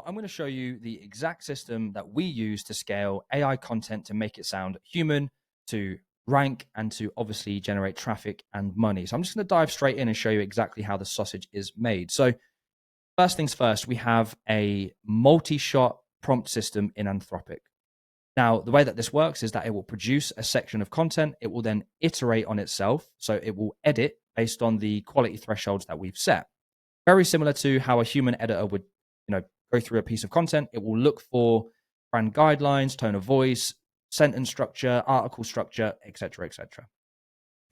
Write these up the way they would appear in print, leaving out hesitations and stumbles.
I'm going to show you the exact system that we use to scale AI content to make it sound human, to rank, and to obviously generate traffic and money. So I'm just going to dive straight in and show you exactly how the sausage is made. So first things first, we have a multi-shot prompt system in Anthropic. Now, the way that this works is that it will produce a section of content. It will then iterate on itself. So it will edit based on the quality thresholds that we've set. Very similar to how a human editor would, go through a piece of content. It will look for brand guidelines, tone of voice, sentence structure, article structure, etc., etc.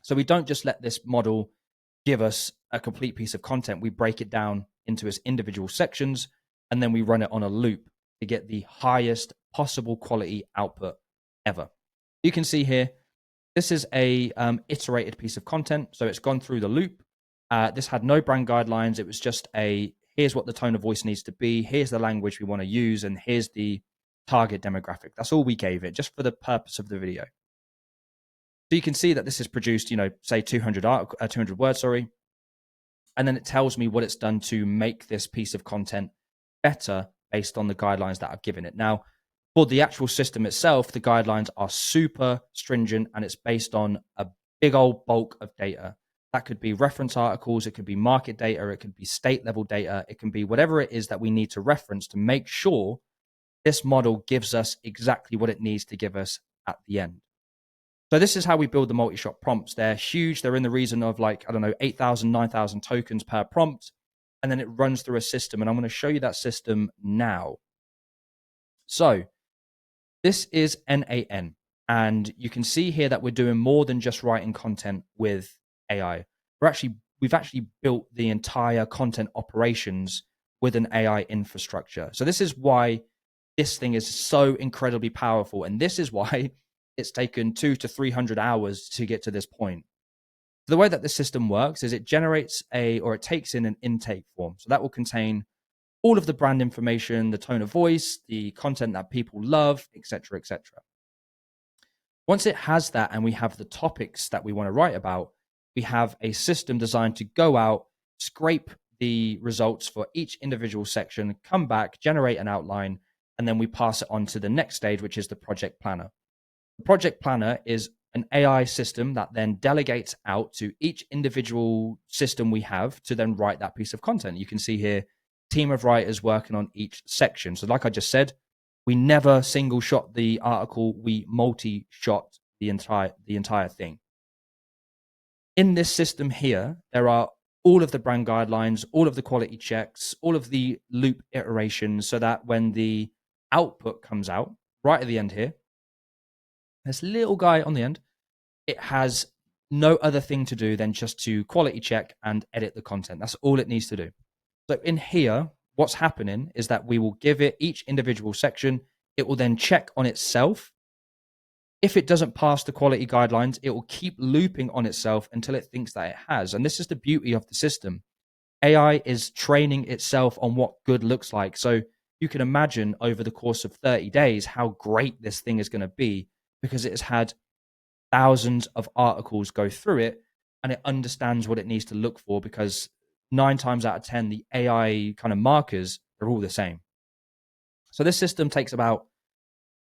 So we don't just let this model give us a complete piece of content. We break it down into its individual sections, and then we run it on a loop to get the highest possible quality output ever. You can see here, this is a iterated piece of content. So it's gone through the loop. This had no brand guidelines. It was just here's what the tone of voice needs to be. Here's the language we want to use. And here's the target demographic. That's all we gave it just for the purpose of the video. So you can see that this is produced, say 200 words, sorry. And then it tells me what it's done to make this piece of content better based on the guidelines that I've given it. Now, for the actual system itself, the guidelines are super stringent and it's based on a big old bulk of data. That could be reference articles, it could be market data, it could be state level data, it can be whatever it is that we need to reference to make sure this model gives us exactly what it needs to give us at the end. So this is how we build the multi-shot prompts. They're huge. They're in the region of 8,000, 9,000 tokens per prompt. And then it runs through a system. And I'm going to show you that system now. So this is NAN. And you can see here that we're doing more than just writing content with AI. We've actually built the entire content operations with an AI infrastructure. So this is why this thing is so incredibly powerful. And this is why it's taken 200 to 300 hours to get to this point. The way that the system works is it generates it takes in an intake form. So that will contain all of the brand information, the tone of voice, the content that people love, etc., etc. Once it has that and we have the topics that we want to write about, we have a system designed to go out, scrape the results for each individual section, come back, generate an outline, and then we pass it on to the next stage, which is the project planner. The project planner is an AI system that then delegates out to each individual system we have to then write that piece of content. You can see here, team of writers working on each section. So like I just said, we never single shot the article, we multi-shot the entire thing. In this system here, there are all of the brand guidelines, all of the quality checks, all of the loop iterations, so that when the output comes out, right at the end here, this little guy on the end, it has no other thing to do than just to quality check and edit the content. That's all it needs to do. So in here, what's happening is that we will give it each individual section. It will then check on itself. If it doesn't pass the quality guidelines, it will keep looping on itself until it thinks that it has. And this is the beauty of the system. AI is training itself on what good looks like. So you can imagine over the course of 30 days how great this thing is going to be, because it has had thousands of articles go through it and it understands what it needs to look for, because 9 times out of 10, the AI kind of markers are all the same. So this system takes about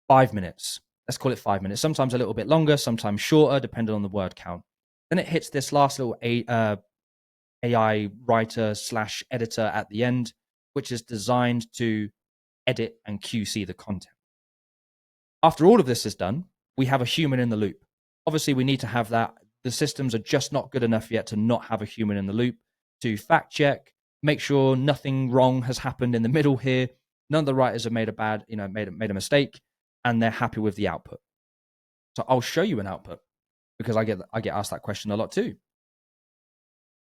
5 minutes. Let's call it 5 minutes, sometimes a little bit longer, sometimes shorter, depending on the word count. Then it hits this last little AI writer / editor at the end, which is designed to edit and QC the content. After all of this is done, we have a human in the loop. Obviously, we need to have that. The systems are just not good enough yet to not have a human in the loop to fact check, make sure nothing wrong has happened in the middle here. None of the writers have made a mistake, and they're happy with the output. So I'll show you an output, because I get asked that question a lot too.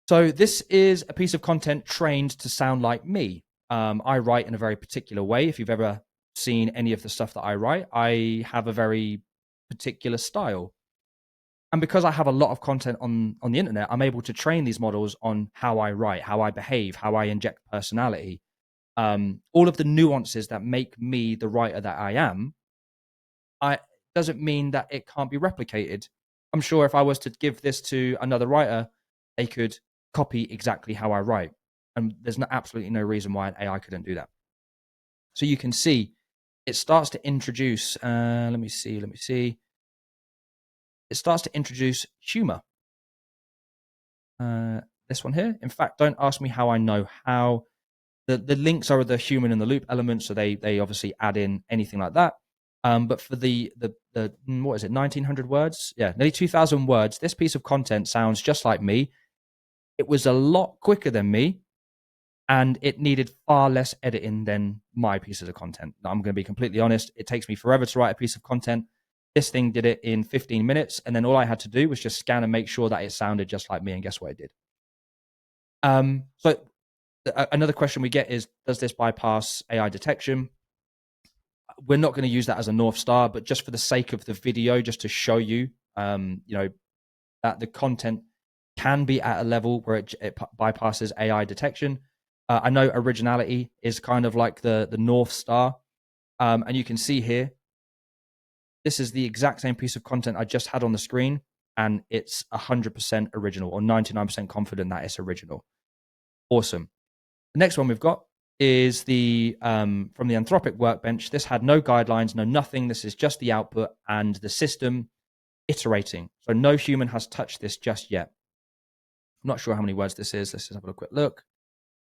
So this is a piece of content trained to sound like me. I write in a very particular way. If you've ever seen any of the stuff that I write, I have a very particular style. And because I have a lot of content on the internet, I'm able to train these models on how I write, how I behave, how I inject personality, all of the nuances that make me the writer that I am. Doesn't mean that it can't be replicated. I'm sure if I was to give this to another writer, they could copy exactly how I write. And there's absolutely no reason why an AI couldn't do that. So you can see it starts to introduce, let me see. It starts to introduce humor. This one here. In fact, don't ask me how I know how. The links are the human in the loop element, so they obviously add in anything like that. But for the what is it, 1900 words? Yeah, nearly 2000 words. This piece of content sounds just like me. It was a lot quicker than me, and it needed far less editing than my pieces of content. I'm going to be completely honest. It takes me forever to write a piece of content. This thing did it in 15 minutes, and then all I had to do was just scan and make sure that it sounded just like me. And guess what it did? So another question we get is, does this bypass AI detection? We're not going to use that as a North Star, but just for the sake of the video, just to show you, that the content can be at a level where it bypasses AI detection. I know originality is kind of like the North Star. And you can see here, this is the exact same piece of content I just had on the screen, and it's 100% original, or 99% confident that it's original. Awesome. The next one we've got is the from the Anthropic workbench. This had no guidelines, no nothing. This is just the output and the system iterating. So no human has touched this just yet. I'm not sure how many words this is. Let's just have a quick look.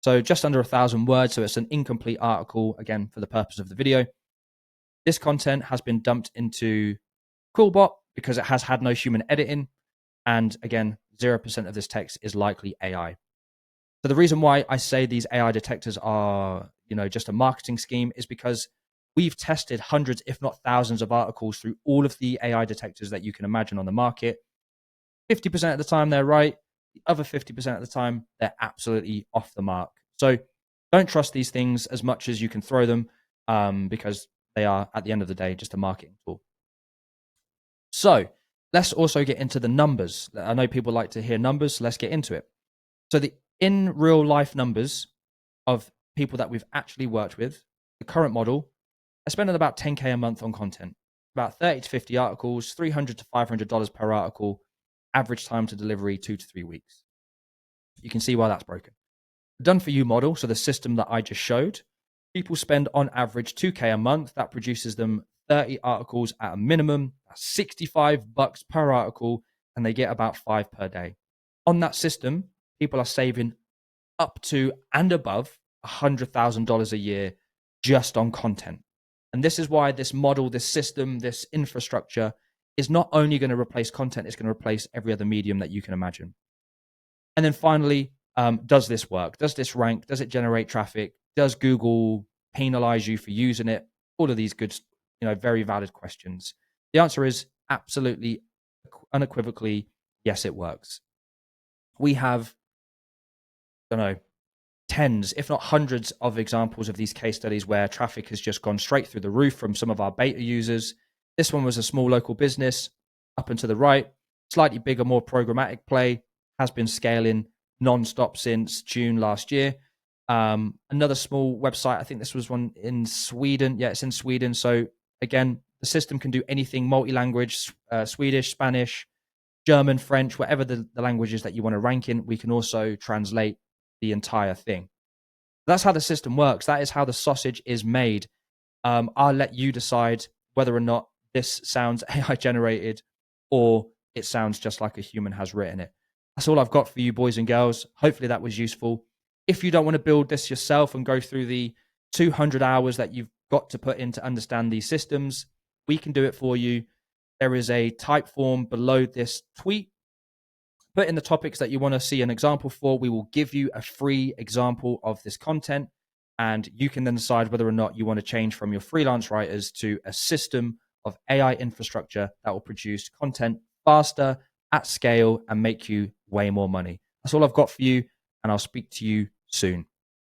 So just under 1,000 words. So it's an incomplete article, again, for the purpose of the video. This content has been dumped into Quillbot because it has had no human editing. And again, 0% of this text is likely AI. So the reason why I say these AI detectors are, just a marketing scheme is because we've tested hundreds, if not thousands of articles through all of the AI detectors that you can imagine on the market. 50% of the time they're right. The other 50% of the time, they're absolutely off the mark. So don't trust these things as much as you can throw them, because they are, at the end of the day, just a marketing tool. So let's also get into the numbers. I know people like to hear numbers, so let's get into it. So the in real life numbers of people that we've actually worked with, the current model, I spend about 10K a month on content, about 30 to 50 articles, $300 to $500 per article, average time to delivery 2 to 3 weeks. You can see why that's broken. The done for you model, so the system that I just showed, people spend on average 2K a month. That produces them 30 articles at a minimum. That's $65 per article, and they get about 5 per day. On that system, people are saving up to and above $100,000 a year just on content. And this is why this model, this system, this infrastructure is not only going to replace content, it's going to replace every other medium that you can imagine. And then finally, does this work? Does this rank? Does it generate traffic? Does Google penalize you for using it? All of these good, very valid questions. The answer is absolutely, unequivocally, yes, it works. We have, tens, if not hundreds of examples of these case studies where traffic has just gone straight through the roof from some of our beta users. This one was a small local business up and to the right, slightly bigger, more programmatic play, has been scaling non-stop since June last year. Another small website, I think this was one in Sweden. Yeah, it's in Sweden. So again, the system can do anything, multi-language, Swedish, Spanish, German, French, whatever the languages that you want to rank in. We can also translate the entire thing. That's how the system works. That is how the sausage is made. I'll let you decide whether or not this sounds AI generated or it sounds just like a human has written it. That's all I've got for you, boys and girls. Hopefully that was useful. If you don't want to build this yourself and go through the 200 hours that you've got to put in to understand these systems, we can do it for you. There is a type form below this tweet. Put in the topics that you want to see an example for. We will give you a free example of this content, and you can then decide whether or not you want to change from your freelance writers to a system of AI infrastructure that will produce content faster, at scale, and make you way more money. That's all I've got for you, and I'll speak to you soon.